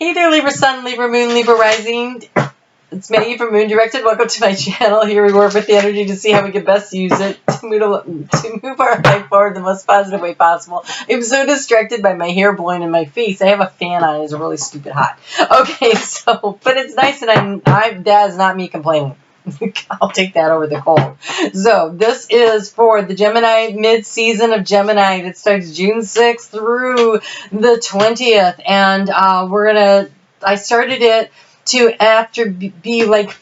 Hey there, Libra Sun, Libra Moon, Libra Rising. It's Maggie from Moon Directed. Welcome to my channel. Here we work with the energy to see how we can best use it to move our life forward the most positive way possible. I'm so distracted by my hair blowing in my face. I have a fan on. It's really stupid hot. Okay, so, but it's nice, and that is not me complaining. I'll take that over the cold. So this is for the Gemini mid-season of Gemini that starts June 6th through the 20th. And I started it to be like,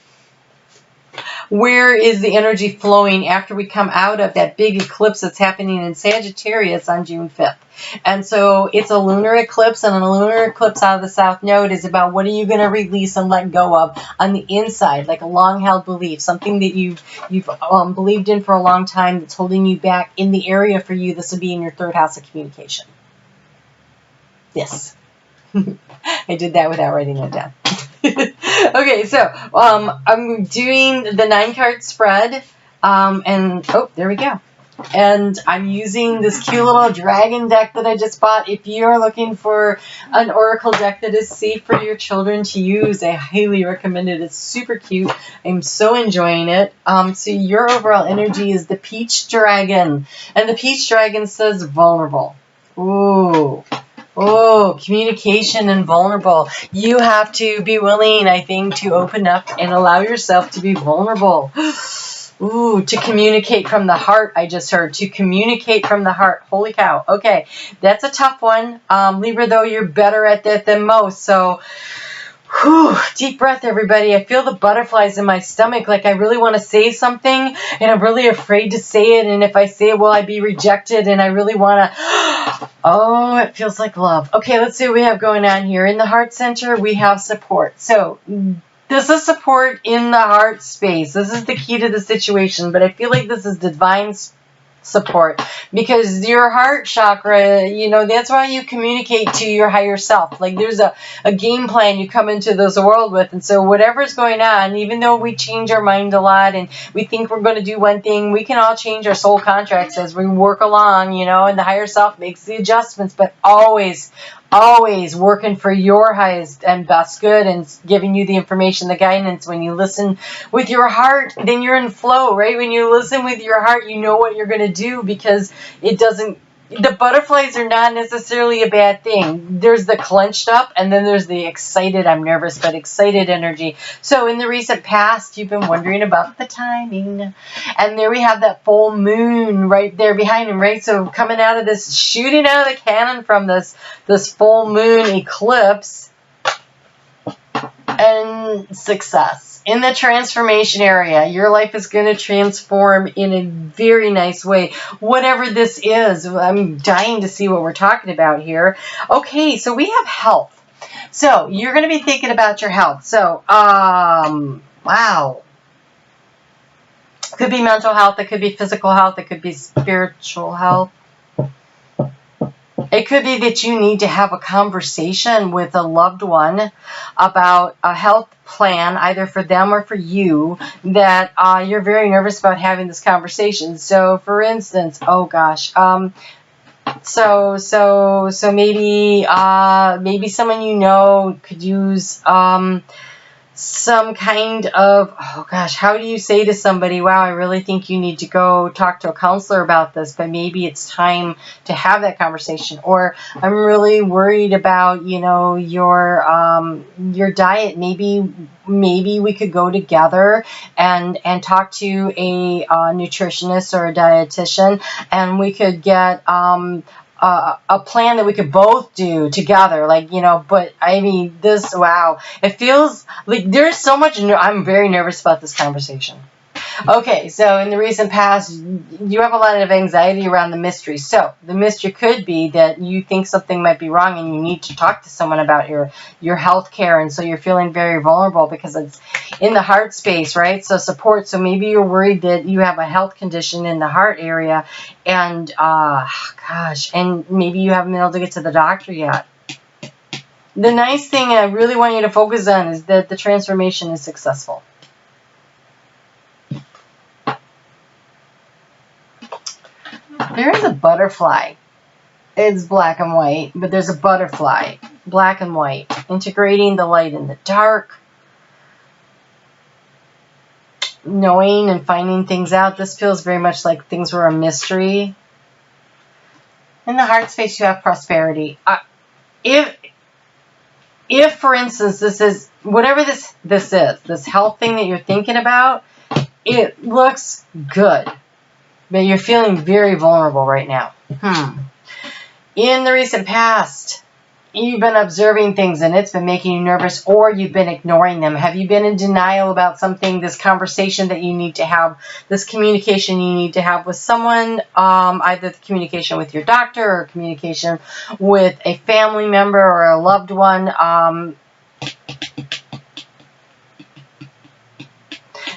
where is the energy flowing after we come out of that big eclipse that's happening in Sagittarius on June 5th. And so it's a lunar eclipse, and a lunar eclipse out of the South Node is about what are you going to release and let go of on the inside, like a long-held belief, something that you've believed in for a long time that's holding you back in the area for you. This would be in your third house of communication. Yes. I did that without writing it down. Okay, so I'm doing the 9-card spread, and oh, there we go. And I'm using this cute little dragon deck that I just bought. If you're looking for an oracle deck that is safe for your children to use, I highly recommend it. It's super cute. I'm so enjoying it. So your overall energy is the Peach Dragon, and the Peach Dragon says vulnerable. Ooh. Oh, communication and vulnerable. You have to be willing, I think, to open up and allow yourself to be vulnerable. Ooh, to communicate from the heart, I just heard. To communicate from the heart. Holy cow. Okay, that's a tough one. Libra, though, you're better at that than most. So, whew, deep breath, everybody. I feel the butterflies in my stomach. Like I really want to say something, and I'm really afraid to say it. And if I say it, will I be rejected? And I really want to... Oh, it feels like love. Okay, let's see what we have going on here. In the heart center, we have support. So this is support in the heart space. This is the key to the situation, but I feel like this is divine support, because your heart chakra, you know, that's why you communicate to your higher self. Like there's a game plan you come into this world with, and so whatever's going on, even though we change our mind a lot and we think we're going to do one thing, we can all change our soul contracts as we work along, you know, and the higher self makes the adjustments, but always working for your highest and best good and giving you the information, the guidance. When you listen with your heart, then you're in flow, right? When you listen with your heart, you know what you're going to do, because the butterflies are not necessarily a bad thing. There's the clenched up, and then there's the excited, I'm nervous, but excited energy. So in the recent past, you've been wondering about the timing. And there we have that full moon right there behind him, right? So coming out of this, shooting out of the cannon from this full moon eclipse, and success. In the transformation area, your life is going to transform in a very nice way. Whatever this is, I'm dying to see what we're talking about here. Okay, so we have health. So you're going to be thinking about your health. So, wow. Could be mental health. It could be physical health. It could be spiritual health. It could be that you need to have a conversation with a loved one about a health plan, either for them or for you, that you're very nervous about having this conversation. So, for instance, oh gosh, so maybe someone you know could use some kind of, oh gosh, how do you say to somebody, wow, I really think you need to go talk to a counselor about this, but maybe it's time to have that conversation. Or I'm really worried about, you know, your diet. Maybe we could go together and talk to a nutritionist or a dietitian, and we could get a plan that we could both do together, like, you know. But I mean, this, wow, it feels like there's so much, I'm very nervous about this conversation. Okay, so in the recent past, you have a lot of anxiety around the mystery. So the mystery could be that you think something might be wrong and you need to talk to someone about your health care. And so you're feeling very vulnerable because it's in the heart space, right? So support. So maybe you're worried that you have a health condition in the heart area, and gosh, and maybe you haven't been able to get to the doctor yet. The nice thing I really want you to focus on is that the transformation is successful. There is a butterfly is black and white, but there's a butterfly, black and white, integrating the light and the dark, knowing and finding things out. This feels very much like things were a mystery. In the heart space, you have prosperity. If for instance, this is, whatever this is, this health thing that you're thinking about, it looks good, but you're feeling very vulnerable right now. In the recent past, you've been observing things and it's been making you nervous, or you've been ignoring them. Have you been in denial about something, this conversation that you need to have, this communication you need to have with someone, either the communication with your doctor or communication with a family member or a loved one?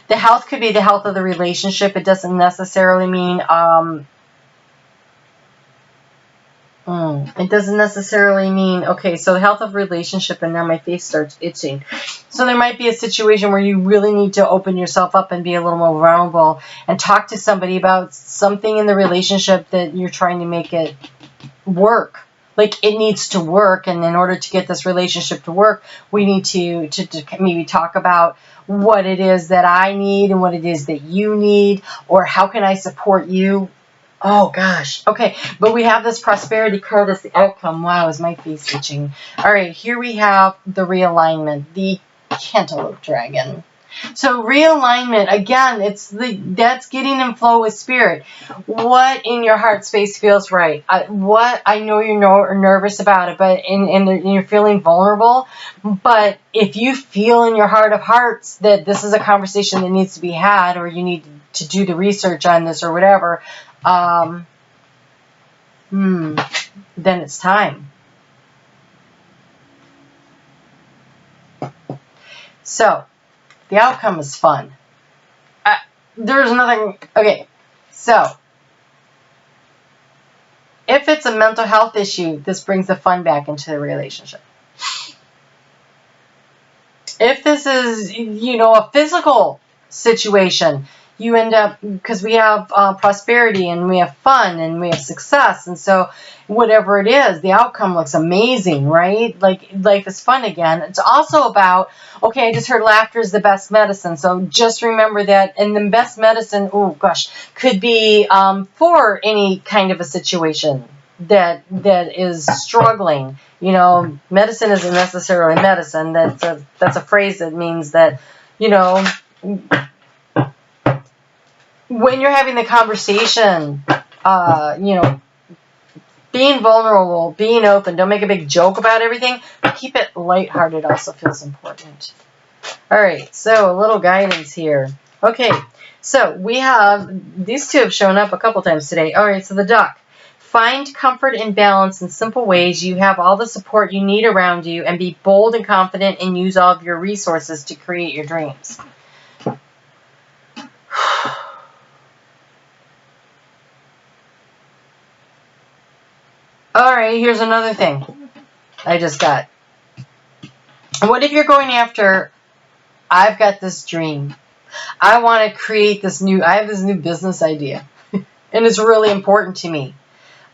The health could be the health of the relationship. It doesn't necessarily mean, okay, so the health of relationship, and now my face starts itching. So there might be a situation where you really need to open yourself up and be a little more vulnerable and talk to somebody about something in the relationship that you're trying to make it work. Like, it needs to work, and in order to get this relationship to work, we need to maybe talk about what it is that I need and what it is that you need, or how can I support you. Oh, gosh. Okay, but we have this prosperity card as the outcome. Wow, is my face itching. All right, here we have the realignment, the cantaloupe dragon. So realignment, again, that's getting in flow with spirit. What in your heart space feels right? I know you're nervous about it, but you're feeling vulnerable. But if you feel in your heart of hearts that this is a conversation that needs to be had, or you need to do the research on this or whatever, then it's time. So the outcome is fun. There's nothing. Okay, so if it's a mental health issue, this brings the fun back into the relationship. If this is, a physical situation, you end up, because we have prosperity and we have fun and we have success, and so whatever it is, the outcome looks amazing, right? Like life is fun again. It's also about, okay, I just heard laughter is the best medicine, so just remember that. And the best medicine, could be for any kind of a situation that is struggling. Medicine isn't necessarily medicine. That's a phrase that means that, when you're having the conversation, being vulnerable, being open, don't make a big joke about everything, but keep it lighthearted also feels important. All right, so a little guidance here. Okay, so we have, these two have shown up a couple times today. All right, so the duck. Find comfort and balance in simple ways. You have all the support you need around you, and be bold and confident and use all of your resources to create your dreams. All right, here's another thing I just got. What if you're going after, I've got this dream. I want to create I have this new business idea, and it's really important to me.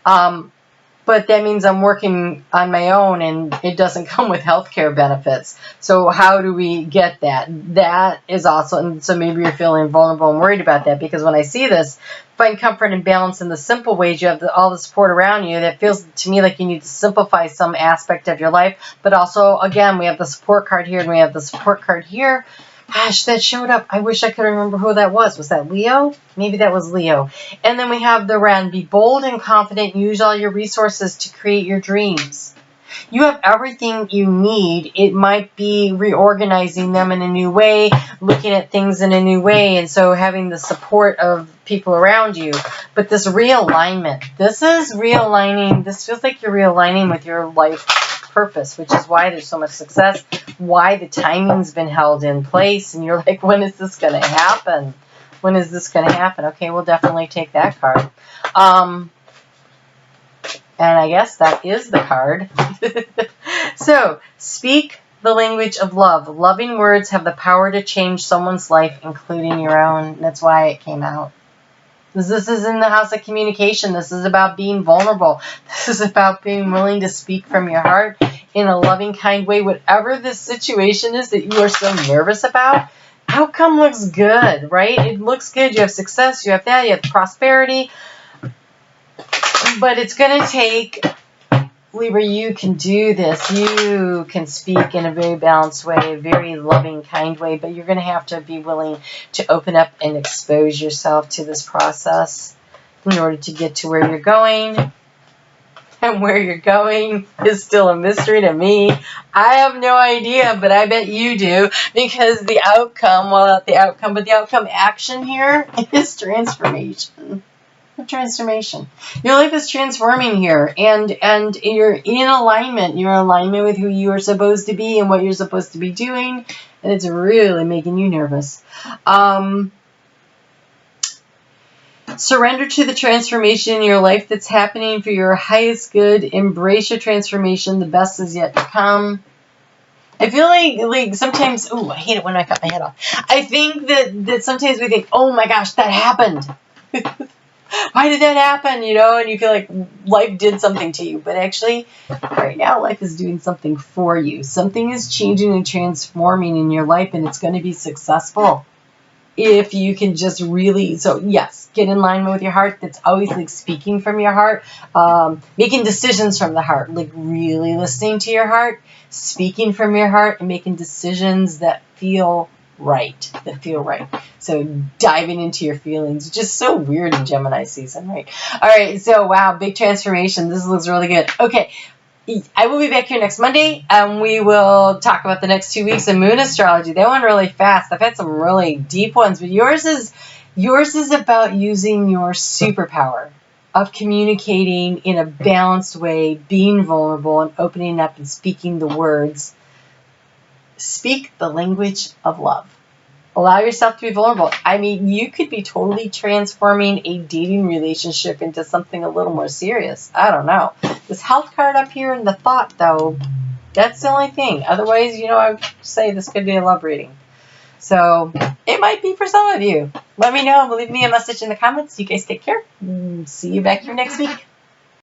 But that means I'm working on my own, and it doesn't come with healthcare benefits. So how do we get that? That is also, and so maybe you're feeling vulnerable and worried about that, because when I see this, find comfort and balance in the simple ways. You have all the support around you. That feels to me like you need to simplify some aspect of your life. But also, again, we have the support card here, and we have the support card here. Gosh, that showed up. I wish I could remember who that was. Was that Leo? Maybe that was Leo. And then we have the Wren. Be bold and confident. Use all your resources to create your dreams. You have everything you need. It might be reorganizing them in a new way, looking at things in a new way, and so having the support of people around you. But this realignment, this is realigning. This feels like you're realigning with your life purpose, which is why there's so much success, why the timing's been held in place, and you're like, when is this going to happen? When is this going to happen? Okay, we'll definitely take that card. And I guess that is the card. So, speak the language of love. Loving words have the power to change someone's life, including your own. That's why it came out. This is in the house of communication. This is about being vulnerable. This is about being willing to speak from your heart in a loving, kind way. Whatever this situation is that you are so nervous about, outcome looks good, right? It looks good. You have success. You have that. You have prosperity. But it's going to take, Libra, you can do this. You can speak in a very balanced way, a very loving, kind way, but you're going to have to be willing to open up and expose yourself to this process in order to get to where you're going. And where you're going is still a mystery to me. I have no idea, but I bet you do, because the outcome, well, not the outcome, but the outcome action here is transformation. Transformation. Your life is transforming here, and you're in alignment. You're in alignment with who you are supposed to be and what you're supposed to be doing, and it's really making you nervous. Surrender to the transformation in your life that's happening for your highest good. Embrace your transformation. The best is yet to come. I feel like sometimes, I hate it when I cut my head off. I think that sometimes we think, oh my gosh, that happened. Why did that happen? You know, and you feel like life did something to you. But actually, right now, life is doing something for you. Something is changing and transforming in your life, and it's going to be successful if you can just really, so yes, get in line with your heart. That's always like speaking from your heart, making decisions from the heart, like really listening to your heart, speaking from your heart, and making decisions that feel right, So diving into your feelings, which is so weird in Gemini season, right? All right, so wow, big transformation. This looks really good. Okay, I will be back here next Monday, and we will talk about the next 2 weeks of Moon Astrology. They went really fast. I've had some really deep ones, but yours is about using your superpower of communicating in a balanced way, being vulnerable and opening up and speaking the words. Speak the language of love. Allow yourself to be vulnerable. I mean, you could be totally transforming a dating relationship into something a little more serious. I don't know. This health card up here in the thought, though, that's the only thing. Otherwise, I would say this could be a love reading. So it might be for some of you. Let me know. Leave me a message in the comments. You guys take care. See you back here next week.